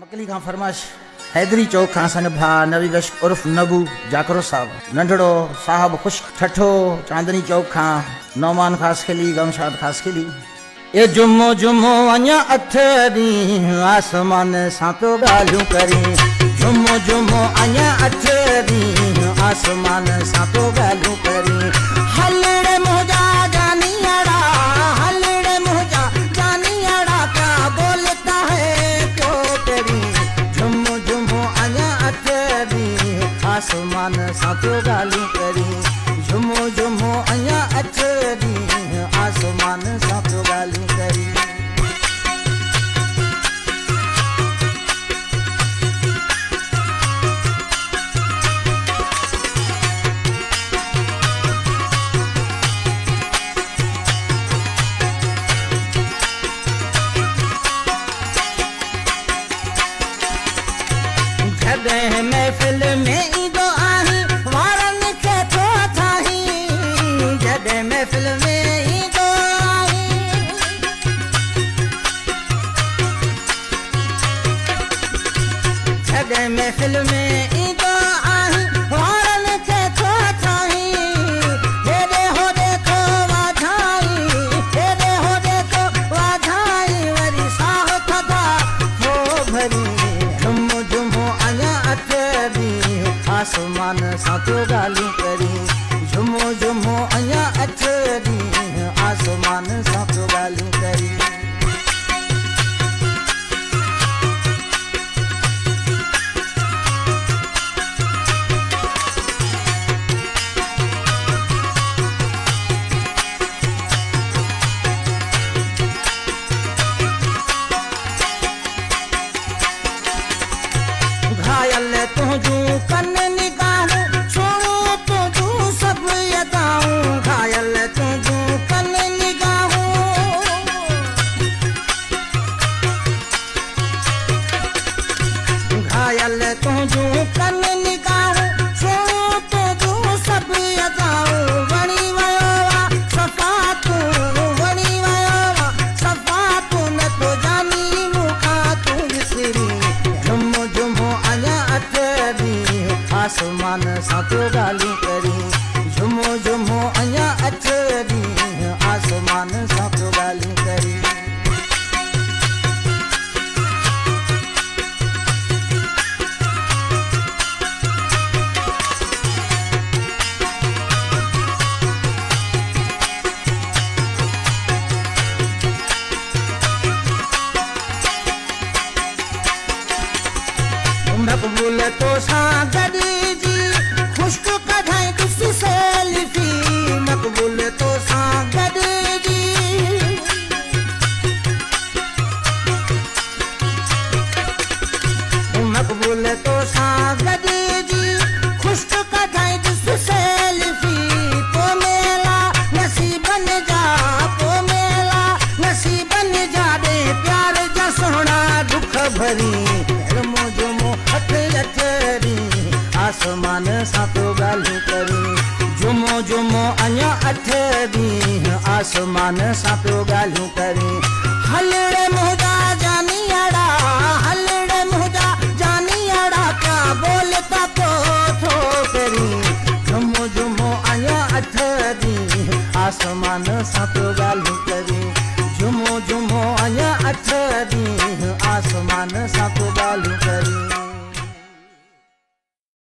मकली का फरमाश हैदरी चौक खां सन भा नवी बश उर्फ नबू जाकरो साहब नंढड़ो साहब खुश ठठो चांदनी चौक खां नौमान खास खिली गमशाद खास खिली ए जुम्मो जुम्मो अञा अठ ॾींहं आसमान सां पियो ॻाल्हियूं करी जुम्मो जुम्मो अञा अठ ॾींहं आसमान सां पियो ॻाल्हियूं करी हलड़े मुंहिंजा जानियाड़ा हलड़े मुंहिंजा जानियाड़ा क्या बोलता है क्यों तेरी जुम्मो जुम्मो अञा अठ ॾींहं आसमान सां पियो ॻाल्हियूं करी जुम्मो जुम्मो अञा अठ ॾींहं आसमान सां पियो ॻाल्हियूं करी जॾहिं महफ़िल में ईंदो आहीं वारनि खे थो थाहीं जॾहिं महफ़िल में ईंदो आहीं जॾहिं महफ़िल में ईंदो आहीं वारनि खे थो थाहीं हेॾे होॾे थो वाधाई हेॾे होॾे थो वाधाई वरी साह थधा थो भरी जुम्मो जुम्मो अञा अठ ॾींहं आसमान सां पियो ॻाल्हियूं करी जुम्मो जुम्मो अञा अठ ॾींहं आसमान सां पियो ॻाल्हियूं करी घायल तुझूं कन निगाहूं छोड़ो तुझूं सभु यदाऊं घायल तुझूं कन निगाहूं घायल तुझूं कन निगाहूं छोड़ो तुझूं सभु यदाऊं वणी वियो आहे सफ़ा तूं वणी वियो आहे सफ़ा तूं न तो जानी मूंखां तूं विसरी जुम्मो जुम्मो अञा अठ ॾींहं आसमान सां पियो ॻाल्हियूं करी जुम्मो जुम्मो अञा अठ ॾींहं आसमान सां पियो ॻाल्हियूं करी मक़बूल तो सां गॾिजी ख़ुश्क कढाई ॾिस सेल्फी मक़बूल तो सां गॾिजी मक़बूल तो सां गॾिजी ख़ुश्क कढाई ॾिस सेल्फी पोइ मेला नसीबनि जा पोइ मेला नसीबनि जा ॾे प्यार जा सुहिणा दुख भरी आसमान सां पियो ॻाल्हियूं करी जुम्मो जुम्मो अञा अठ ॾींहं आसमान सां पियो ॻाल्हियूं करी हलड़े मुंहिंजा जानियाड़ा हलड़े मुंहिंजा जानियाड़ा क्या बोलता थो करी जुम्मो जुम्मो अञा अठ ॾींहं आसमान सां पियो ॻाल्हियूं करी जुम्मो जुम्मो अञा अठ ॾींहं आसमान सां पियो ॻाल्हियूं करी